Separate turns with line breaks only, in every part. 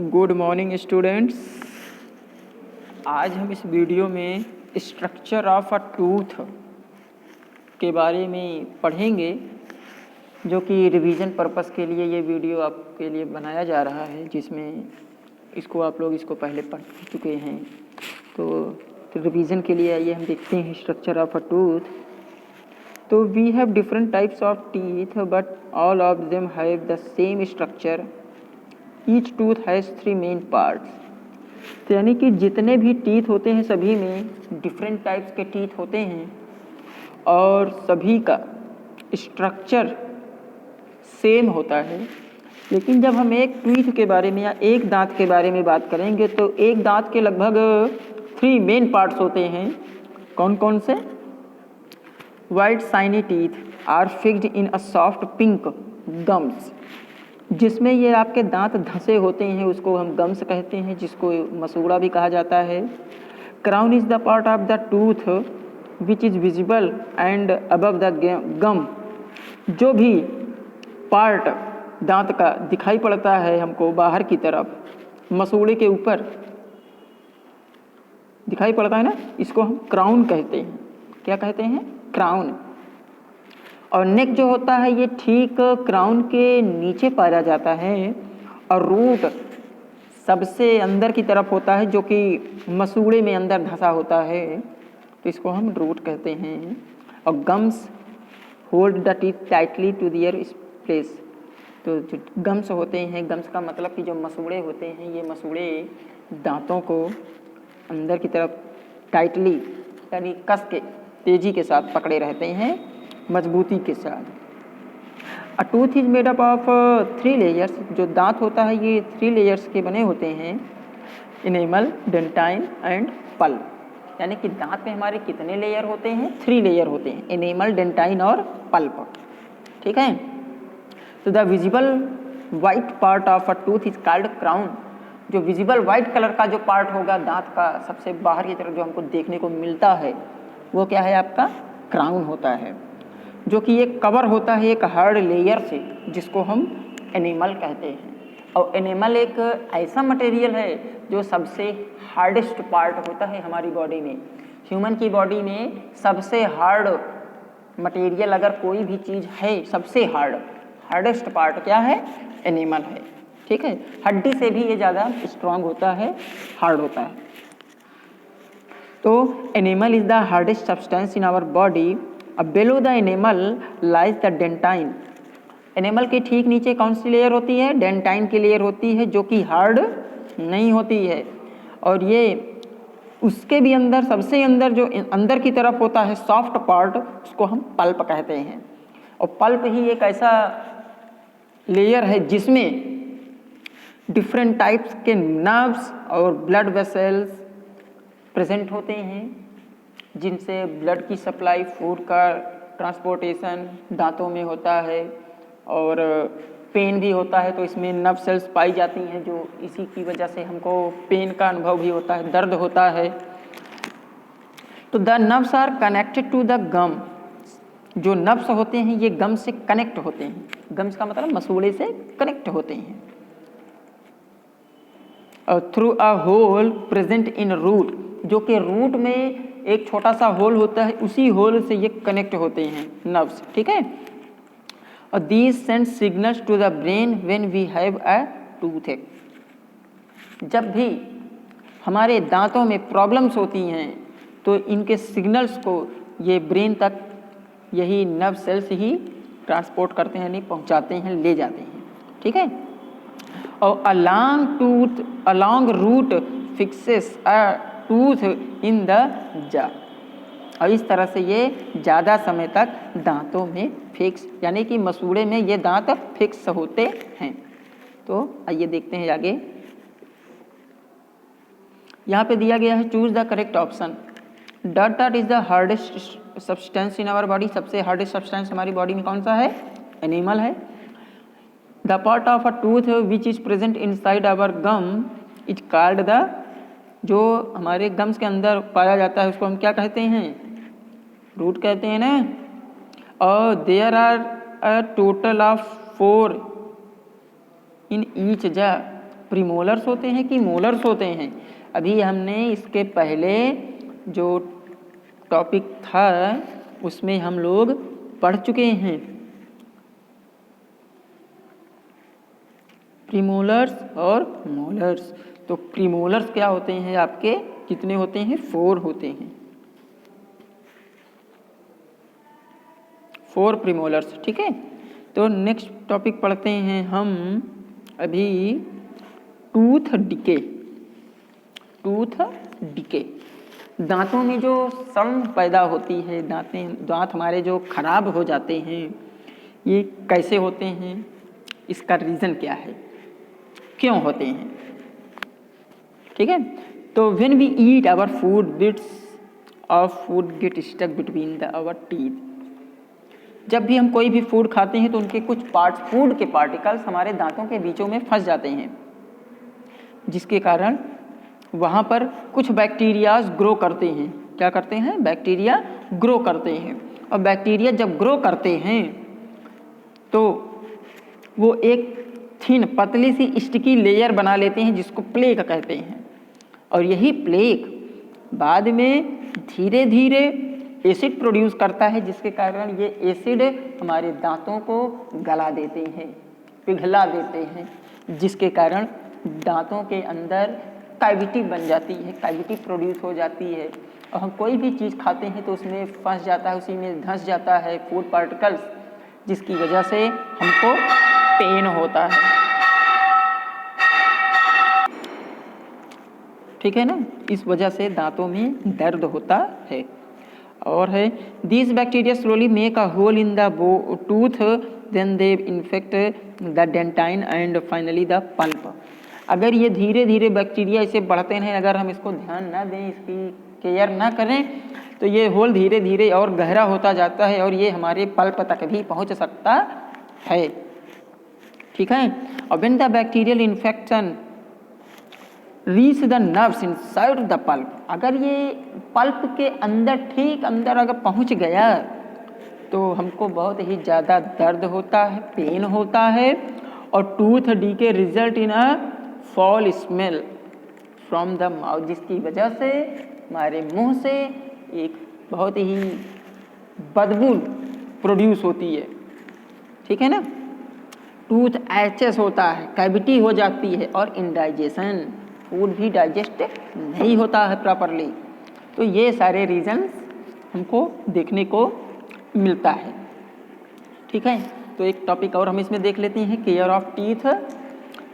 Good morning students. आज हम इस वीडियो में स्ट्रक्चर ऑफ अ टूथ के बारे में पढ़ेंगे, जो कि रिवीजन पर्पस के लिए ये वीडियो आपके लिए बनाया जा रहा है, जिसमें इसको आप लोग इसको पहले पढ़ चुके हैं। तो रिवीजन के लिए आइए हम देखते हैं स्ट्रक्चर ऑफ अ टूथ। तो we have different types of teeth but all of them have the same structure. Each tooth has 3 main parts. तो यानी कि जितने भी टीथ होते हैं सभी में डिफरेंट टाइप्स के टीथ होते हैं और सभी का स्ट्रक्चर सेम होता है। लेकिन जब हम एक टीथ के बारे में या एक दांत के बारे में बात करेंगे तो एक दांत के लगभग 3 मेन पार्ट्स होते हैं। कौन कौन से? White shiny teeth are fixed in a soft pink gums, जिसमें ये आपके दांत धंसे होते हैं, उसको हम गम्स कहते हैं, जिसको मसूड़ा भी कहा जाता है। Crown is the part of the tooth which is visible and above the gum. जो भी पार्ट दांत का दिखाई पड़ता है हमको बाहर की तरफ, मसूड़े के ऊपर दिखाई पड़ता है ना, इसको हम क्राउन कहते हैं। क्या कहते हैं? क्राउन। और नेक जो होता है ये ठीक क्राउन के नीचे पाया जाता है, और रूट सबसे अंदर की तरफ होता है, जो कि मसूड़े में अंदर धंसा होता है, तो इसको हम रूट कहते हैं। और gums hold the teeth tightly to their place. तो जो गम्स होते हैं, गम्स का मतलब कि जो मसूड़े होते हैं, ये मसूड़े दांतों को अंदर की तरफ टाइटली यानी कस के तेजी के साथ पकड़े रहते हैं, मजबूती के साथ। अ tooth is made up of 3 layers. जो दांत होता है ये 3 लेयर्स के बने होते हैं, इनेमल, डेंटाइन एंड पल्प। यानी कि दांत में हमारे कितने लेयर होते हैं? 3 लेयर होते हैं, इनेमल, डेंटाइन और पल्प। ठीक है। तो the visible white part of a tooth is called crown. जो विजिबल वाइट कलर का जो पार्ट होगा दांत का सबसे बाहर की तरफ जो हमको देखने को मिलता है, वो क्या है? आपका क्राउन होता है, जो कि एक कवर होता है एक हार्ड लेयर से, जिसको हम एनिमल कहते हैं। और एनिमल एक ऐसा मटेरियल है जो सबसे हार्डेस्ट पार्ट होता है हमारी बॉडी में। ह्यूमन की बॉडी में सबसे हार्ड मटेरियल अगर कोई भी चीज़ है, सबसे हार्डेस्ट पार्ट क्या है? एनिमल है। ठीक है। हड्डी से भी ये ज़्यादा स्ट्रांग होता है, हार्ड होता है। तो enamel is the hardest substance in our body. अब below the enamel lies the dentine. Enamel के ठीक नीचे कौन सी लेयर होती है? डेंटाइन की लेयर होती है, जो कि हार्ड नहीं होती है। और ये उसके भी अंदर, सबसे अंदर जो अंदर की तरफ होता है सॉफ्ट पार्ट, उसको हम पल्प कहते हैं। और पल्प ही एक ऐसा लेयर है जिसमें डिफरेंट टाइप्स के नर्व्स और ब्लड वेसल्स प्रेजेंट होते हैं, जिनसे ब्लड की सप्लाई, फूड का ट्रांसपोर्टेशन दांतों में होता है। और पेन भी होता है, तो इसमें नर्व सेल्स पाई जाती हैं, जो इसी की वजह से हमको पेन का अनुभव भी होता है, दर्द होता है। तो the nerves are connected to the gum. जो नर्व्स होते हैं ये गम से कनेक्ट होते हैं। गम्स का मतलब मसूड़े से कनेक्ट होते हैं। और through a hole present in root, जो कि रूट में एक छोटा सा होल होता है, उसी होल से ये कनेक्ट होते हैं नर्व्स। ठीक है। और these send signals to the brain when we have a tooth. जब भी हमारे दांतों में प्रॉब्लम्स होती हैं तो इनके सिग्नल्स को ये ब्रेन तक यही नर्व सेल्स ही ट्रांसपोर्ट करते हैं, नहीं पहुंचाते हैं, ले जाते हैं। ठीक है। और a long route fixes a tooth in the जा। और इस तरह से ये ज़्यादा समय तक दांतों में फिक्स, यानी कि मसूड़े में ये दांत फिक्स होते हैं। तो आइए देखते हैं आगे। यहाँ पे दिया गया है choose the correct option. Dot is the hardest substance in our body. सबसे हार्डेस्ट सब्सटेंस हमारी बॉडी में कौन सा है? एनिमल है। The part of a tooth which is present inside our gum is called the. जो हमारे gums के अंदर पाया जाता है उसको हम क्या कहते हैं? रूट कहते हैं ना। और there are a total of 4 in each jaw. Premolars होते हैं कि मोलर्स होते हैं? अभी हमने इसके पहले जो टॉपिक था उसमें हम लोग पढ़ चुके हैं। प्रीमोलर्स और मोलर्स। तो प्रीमोलर्स क्या होते हैं आपके? कितने होते हैं? 4 होते हैं, 4 प्रीमोलर्स। ठीक है, तो नेक्स्ट टॉपिक पढ़ते हैं हम अभी टूथ डिके। टूथ डिके, दांतों में जो सड़ पैदा होती है, दांत हमारे जो खराब हो जाते हैं, ये कैसे होते हैं? इसका रीज़न क्या है, क्यों होते हैं? ठीक है, तो when we eat our food, bits of food get stuck between the our teeth. जब भी हम कोई भी फूड खाते हैं तो उनके कुछ पार्ट्स, फूड के पार्टिकल्स हमारे दांतों के बीचों में फंस जाते हैं, जिसके कारण वहाँ पर कुछ बैक्टीरियाज ग्रो करते हैं। क्या करते हैं? बैक्टीरिया ग्रो करते हैं। और बैक्टीरिया जब ग्रो करते हैं तो वो एक थिन, पतली सी स्टिकी लेयर बना लेते हैं जिसको प्लेक कहते हैं। और यही प्लेक बाद में धीरे धीरे एसिड प्रोड्यूस करता है, जिसके कारण ये एसिड हमारे दांतों को गला देते हैं, पिघला देते हैं, जिसके कारण दांतों के अंदर कैविटी बन जाती है, कैविटी प्रोड्यूस हो जाती है। और हम कोई भी चीज़ खाते हैं तो उसमें फंस जाता है, उसी में धंस जाता है फूड पार्टिकल्स, जिसकी वजह से हमको पेन होता है। ठीक है ना, इस वजह से दांतों में दर्द होता है। और है this bacteria slowly make a hole in the tooth, then they infect the dentine and finally the pulp. अगर ये धीरे धीरे बैक्टीरिया इसे बढ़ते हैं, अगर हम इसको ध्यान ना दें, इसकी केयर ना करें, तो ये होल धीरे धीरे और गहरा होता जाता है और ये हमारे पल्प तक भी पहुंच सकता है। ठीक है, और when the bacterial infection reach the nerves inside the pulp, अगर ये पल्प के अंदर, ठीक अंदर अगर पहुंच गया तो हमको बहुत ही ज़्यादा दर्द होता है, पेन होता है। और tooth decay result in a fall smell from the mouth, जिसकी वजह से हमारे मुंह से एक बहुत ही बदबू प्रोड्यूस होती है। ठीक है ना, टूथ एचेस होता है, कैविटी हो जाती है और इंडाइजेशन, फूड भी डाइजेस्ट नहीं होता है प्रॉपरली। तो ये सारे रीजंस हमको देखने को मिलता है। ठीक है, तो एक टॉपिक और हम इसमें देख लेते हैं, केयर ऑफ टीथ।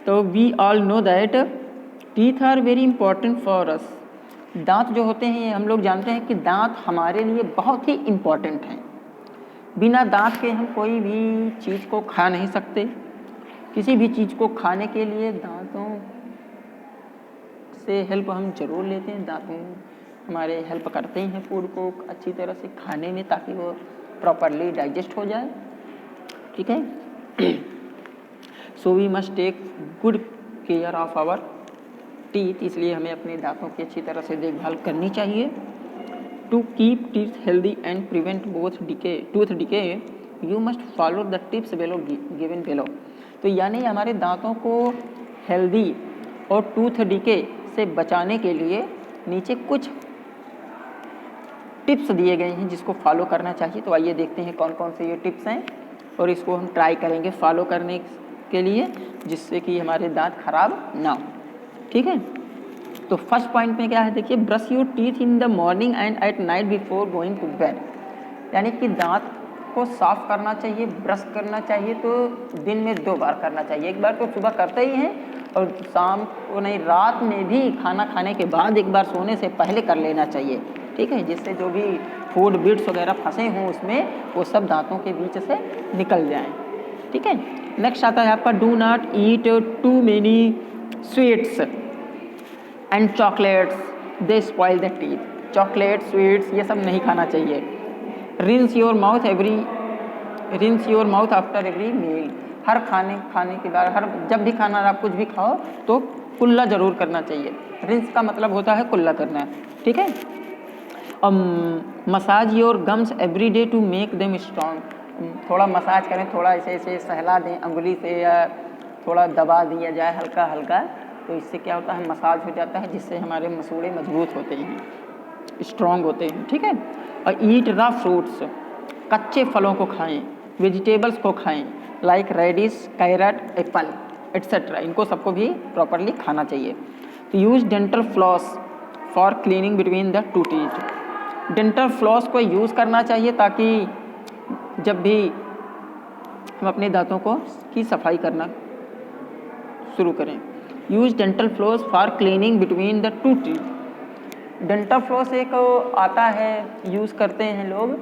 तो we all know that teeth are very important for us. दांत जो होते हैं, हम लोग जानते हैं कि दांत हमारे लिए बहुत ही इम्पॉर्टेंट हैं। बिना दांत के हम कोई भी चीज़ को खा नहीं सकते। किसी भी चीज़ को खाने के लिए दांतों से हेल्प हम जरूर लेते हैं। दांतों हमारे हेल्प करते हैं फूड को अच्छी तरह से खाने में, ताकि वो प्रॉपरली डाइजेस्ट हो जाए। ठीक है, so we must take good care of our teeth, इसलिए हमें अपने दांतों की अच्छी तरह से देखभाल करनी चाहिए। To keep teeth healthy and prevent both decay, tooth decay, you must follow the tips below given below. तो यानी हमारे दांतों को हेल्दी और टूथ डिके से बचाने के लिए नीचे कुछ टिप्स दिए गए हैं जिसको फॉलो करना चाहिए। तो आइए देखते हैं कौन कौन से ये टिप्स हैं और इसको हम ट्राई करेंगे फॉलो करने के लिए, जिससे कि हमारे दांत खराब ना हो। ठीक है, तो फर्स्ट पॉइंट में क्या है, देखिए, brush your teeth in the morning and at night before going to bed. यानी कि दांत को साफ करना चाहिए, ब्रश करना चाहिए तो दिन में 2 बार करना चाहिए। एक बार तो सुबह करते ही हैं और शाम को नहीं, रात में भी खाना खाने के बाद एक बार सोने से पहले कर लेना चाहिए। ठीक है, जिससे जो भी फूड बिट्स वगैरह फंसे हों उसमें, वो सब दांतों के बीच से निकल जाएं। ठीक है, नेक्स्ट आता है आपका, do not eat too many sweets and chocolates, they spoil the teeth. Chocolate, sweets ये सब नहीं खाना चाहिए। Rinse your mouth after every meal. हर खाने के बाद, हर जब भी खाना आप कुछ भी खाओ तो कुल्ला जरूर करना चाहिए। रिंस का मतलब होता है कुल्ला करना। ठीक है, और massage your gums every day to make them strong. थोड़ा मसाज करें, थोड़ा ऐसे ऐसे सहला दें अंगुली से या थोड़ा दबा दिया जाए हल्का हल्का, तो इससे क्या होता है, मसाज हो जाता है, जिससे हमारे मसूड़े मजबूत होते हैं, स्ट्रॉन्ग होते हैं, ठीक है। और ईट रॉ फ्रूट्स, कच्चे फलों को खाएं, वेजिटेबल्स को खाएं, like radish, carrot, apple etcetera, इनको सबको भी प्रॉपरली खाना चाहिए। तो use dental floss for cleaning between the two teeth, dental floss को यूज़ करना चाहिए ताकि जब भी हम अपने दांतों को की सफाई करना शुरू करें। Use dental floss for cleaning between the two teeth, dental floss एक आता है, यूज़ करते हैं लोग,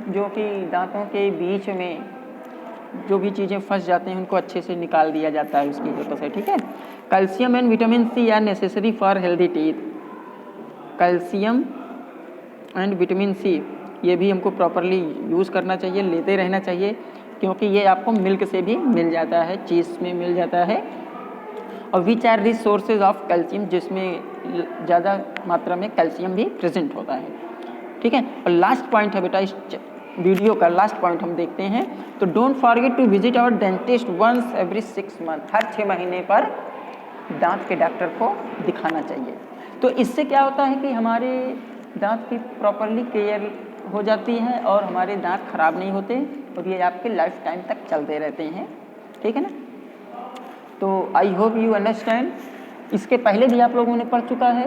जो कि दांतों के बीच में जो भी चीज़ें फंस जाते हैं उनको अच्छे से निकाल दिया जाता है उसकी हेल्प से, ठीक है। Calcium and vitamin C are necessary for healthy teeth, calcium and vitamin C ये भी हमको प्रॉपरली यूज़ करना चाहिए, लेते रहना चाहिए, क्योंकि ये आपको मिल्क से भी मिल जाता है, चीज़ में मिल जाता है। और which are rich sources of calcium, जिसमें ज़्यादा मात्रा में कैल्शियम भी प्रेजेंट होता है, ठीक है। और लास्ट पॉइंट है बेटा, इस वीडियो का लास्ट पॉइंट हम देखते हैं। तो don't forget to visit our dentist once every 6 month, हर 6 महीने पर दांत के डॉक्टर को दिखाना चाहिए। तो इससे क्या होता है कि हमारे दांत की प्रॉपरली केयर हो जाती है और हमारे दांत खराब नहीं होते, और ये आपके लाइफ टाइम तक चलते रहते हैं, ठीक है ना। तो आई होप यू अंडरस्टैंड। इसके पहले भी आप लोगों ने पढ़ चुका है,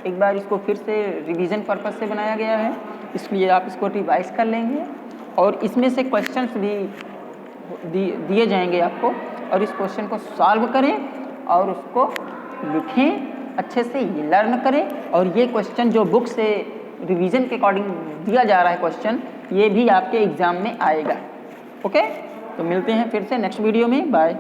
एक बार इसको फिर से रिवीजन पर्पज से बनाया गया है, इसलिए आप इसको रिवाइज कर लेंगे, और इसमें से क्वेश्चंस भी दिए जाएंगे आपको, और इस क्वेश्चन को सॉल्व करें और उसको लिखें, अच्छे से लर्न करें। और ये क्वेश्चन जो बुक से रिवीजन के अकॉर्डिंग दिया जा रहा है क्वेश्चन, ये भी आपके एग्ज़ाम में आएगा, ओके। तो मिलते हैं फिर से नेक्स्ट वीडियो में, बाय।